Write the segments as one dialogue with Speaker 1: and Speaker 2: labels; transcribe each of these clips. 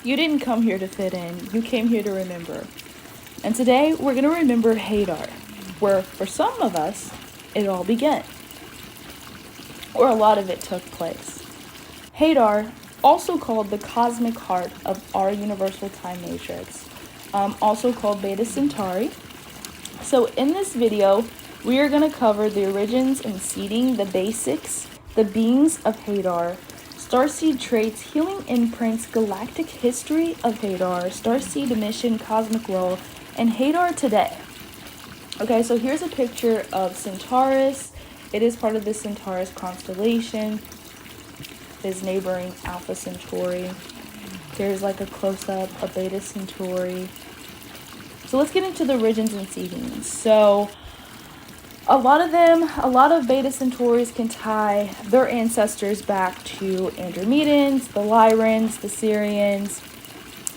Speaker 1: You didn't come here to fit in, you came here to remember. And today we're going to remember Hadar, where for some of us, it all began, or a lot of it took place. Hadar, also called the cosmic heart of our universal time matrix, also called Beta Centauri. So in this video, we are going to cover the origins and seeding, the basics, the beings of Hadar, Starseed traits, healing imprints, galactic history of Hadar, Starseed mission, cosmic role, and Hadar today. Okay, so here's a picture of Centaurus. It is part of the Centaurus constellation. Is neighboring Alpha Centauri. Here's like a close-up of Beta Centauri. So let's get into the origins and seedings. So a lot of Beta Centauris can tie their ancestors back to Andromedans, the Lyrans, the Sirians,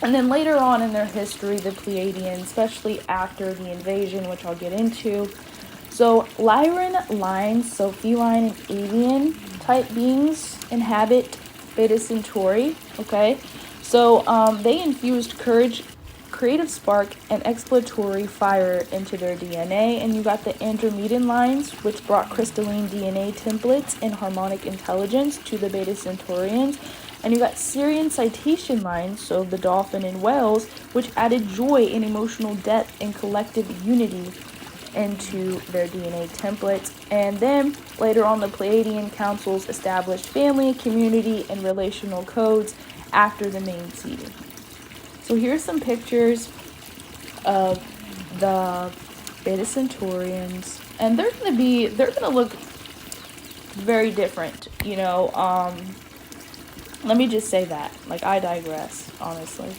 Speaker 1: and then later on in their history, the Pleiadians, especially after the invasion, which I'll get into. So Lyran lines, so feline and avian type beings inhabit Beta Centauri, okay? So they infused courage, creative spark, and exploratory fire into their DNA, and you got the Andromedan lines, which brought crystalline DNA templates and harmonic intelligence to the Beta Centaurians, and you got Syrian citation lines, so the dolphin and whales, which added joy and emotional depth and collective unity into their DNA templates. And then later on, the Pleiadian councils established family, community, and relational codes after the main seeding. So here's some pictures of the Beta Centaurians, and they're gonna look very different, you know. Let me just say that, like, I digress, honestly.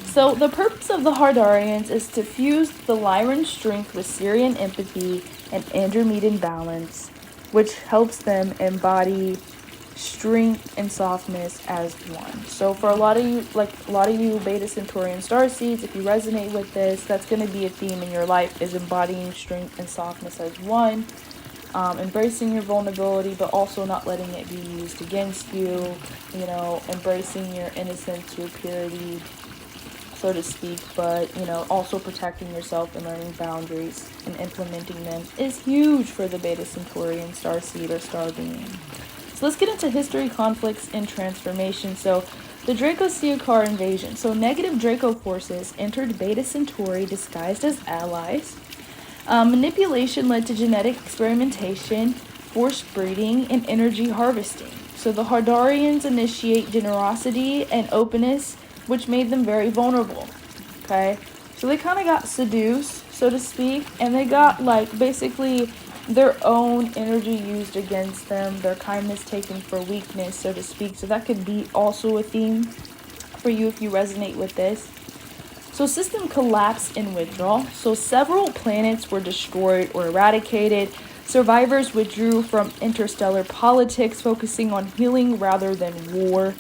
Speaker 1: So the purpose of the Hadarians is to fuse the Lyran strength with Syrian empathy and Andromedan balance, which helps them embody strength and softness as one. So for a lot of you Beta Centaurian Starseeds, if you resonate with this, that's going to be a theme in your life, is embodying strength and softness as one, embracing your vulnerability, but also not letting it be used against you, you know, embracing your innocence, your purity, so to speak, but, you know, also protecting yourself and learning boundaries and implementing them is huge for the Beta Centaurian Starseed or Star being. So let's get into history, conflicts, and transformation. So the Draco-Seokar invasion. So negative Draco forces entered Beta Centauri disguised as allies. Manipulation led to genetic experimentation, forced breeding, and energy harvesting. So the Hadarians initiate generosity and openness, which made them very vulnerable, okay? So they kind of got seduced, so to speak, and they got, like, basically their own energy used against them, their kindness taken for weakness, so to speak. So that could be also a theme for you if you resonate with this. So system collapse and withdrawal. So several planets were destroyed or eradicated. Survivors withdrew from interstellar politics, focusing on healing rather than war.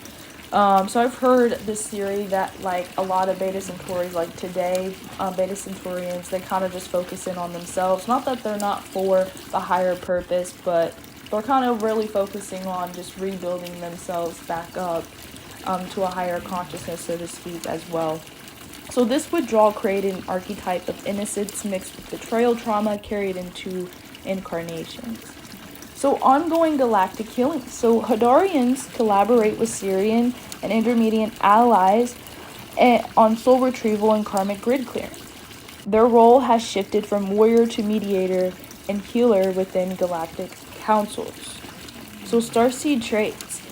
Speaker 1: So I've heard this theory that, like, a lot of Beta Centauris, like today, Beta Centaurians, they kind of just focus in on themselves. Not that they're not for the higher purpose, but they're kind of really focusing on just rebuilding themselves back up to a higher consciousness, so to speak, as well. So this withdrawal created an archetype of innocence mixed with betrayal trauma carried into incarnations. So ongoing galactic healing. So Hadarians collaborate with Syrian and Andromedian allies on soul retrieval and karmic grid clearing. Their role has shifted from warrior to mediator and healer within galactic councils. So Starseed traits.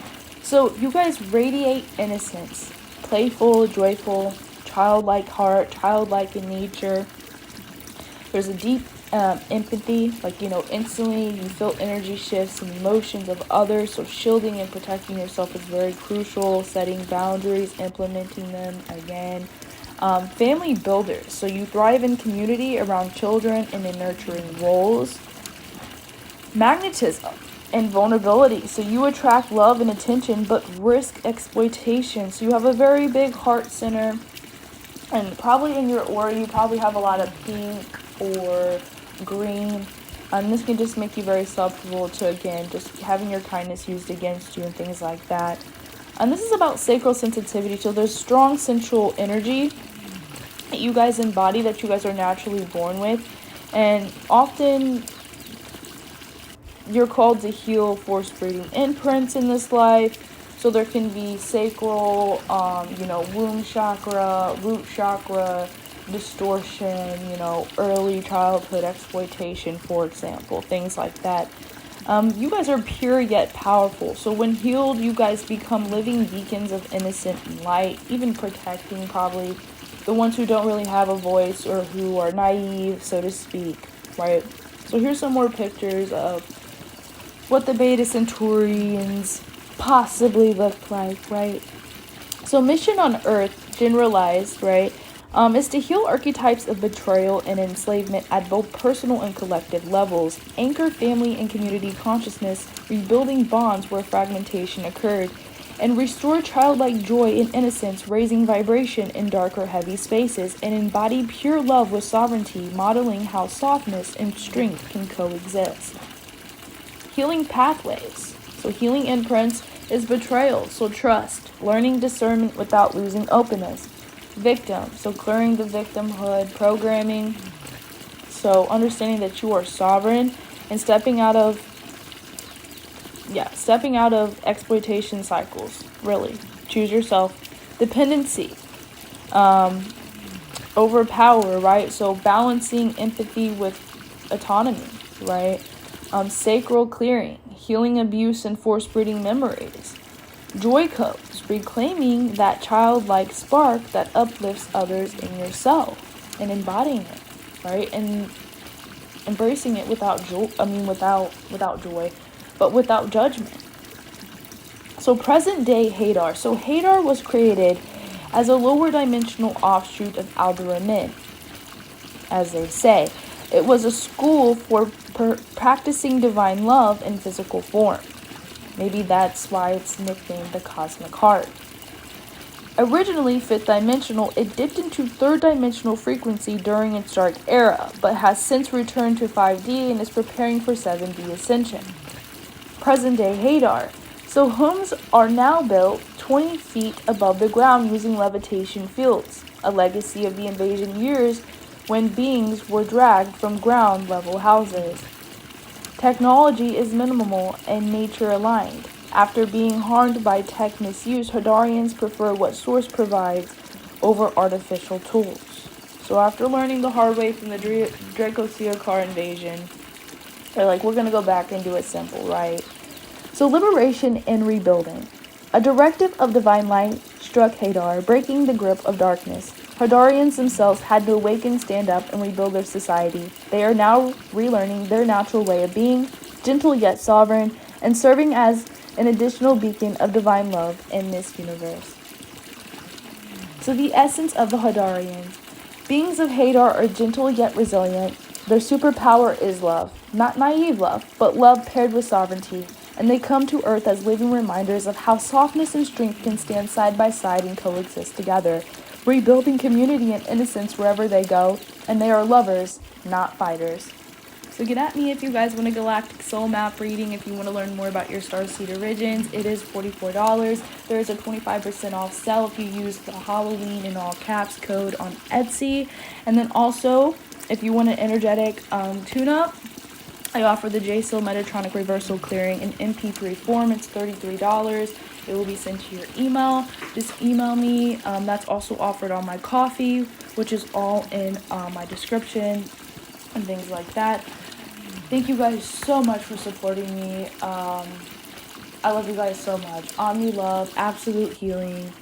Speaker 1: So you guys radiate innocence, playful, joyful, childlike heart, childlike in nature. There's a deep empathy, like, you know, instantly you feel energy shifts and emotions of others, so shielding and protecting yourself is very crucial. Setting boundaries, implementing them again. Family builders, so you thrive in community around children and in nurturing roles. Magnetism and vulnerability, so you attract love and attention but risk exploitation, so you have a very big heart center, and probably in your aura you probably have a lot of pink or green, and this can just make you very susceptible to, again, just having your kindness used against you and things like that. And this is about sacral sensitivity. So there's strong sensual energy that you guys embody, that you guys are naturally born with. And often you're called to heal force breeding imprints in this life. So there can be sacral, womb chakra, root chakra, distortion, early childhood exploitation, for example, things like that. You guys are pure yet powerful. So when healed, you guys become living beacons of innocent light, even protecting probably the ones who don't really have a voice or who are naive, so to speak, right? So here's some more pictures of what the Beta Centaurians possibly look like, right? So mission on Earth, generalized, right, is to heal archetypes of betrayal and enslavement at both personal and collective levels, anchor family and community consciousness, rebuilding bonds where fragmentation occurred, and restore childlike joy and innocence, raising vibration in darker, heavy spaces, and embody pure love with sovereignty, modeling how softness and strength can coexist. Healing pathways. So healing imprints is betrayal, so trust, learning discernment without losing openness. Victim, so clearing the victimhood, programming, so understanding that you are sovereign and stepping out of exploitation cycles, really. Choose yourself. Dependency, over power, right? So balancing empathy with autonomy, right? Sacral clearing, healing abuse and force breeding memories. Joy codes, reclaiming that childlike spark that uplifts others in yourself and embodying it, right? And embracing it without joy, but without judgment. So present day Hadar. So Hadar was created as a lower dimensional offshoot of Alderaan, as they say. It was a school for practicing divine love in physical form. Maybe that's why it's nicknamed the Cosmic Heart. Originally fifth dimensional, it dipped into third dimensional frequency during its dark era, but has since returned to 5D and is preparing for 7D ascension. Present day Hadar. So homes are now built 20 feet above the ground using levitation fields, a legacy of the invasion years when beings were dragged from ground level houses. Technology is minimal and nature aligned. After being harmed by tech misuse, Hadarians prefer what Source provides over artificial tools. So after learning the hard way from the Draco-Seokar invasion, they're like, we're going to go back and do it simple, right? So liberation and rebuilding. A directive of divine light struck Hadar, breaking the grip of darkness. Hadarians themselves had to awaken, stand up, and rebuild their society. They are now relearning their natural way of being, gentle yet sovereign, and serving as an additional beacon of divine love in this universe. So the essence of the Hadarians. Beings of Hadar are gentle yet resilient. Their superpower is love. Not naive love, but love paired with sovereignty. And they come to Earth as living reminders of how softness and strength can stand side by side and coexist together, rebuilding community and innocence wherever they go, and they are lovers, not fighters. So get at me if you guys want a Galactic Soul Map reading. If you want to learn more about your Starseed origins, it is $44. There is a 25% off sale if you use the Halloween in all caps code on Etsy. And then also, if you want an energetic tune-up, I offer the Zeta Seals Metatronic Reversal Clearing in MP3 form. It's $33. It will be sent to your email. Just email me. That's also offered on my coffee, which is all in my description and things like that. Thank you guys so much for supporting me. I love you guys so much. Omni-love, absolute healing.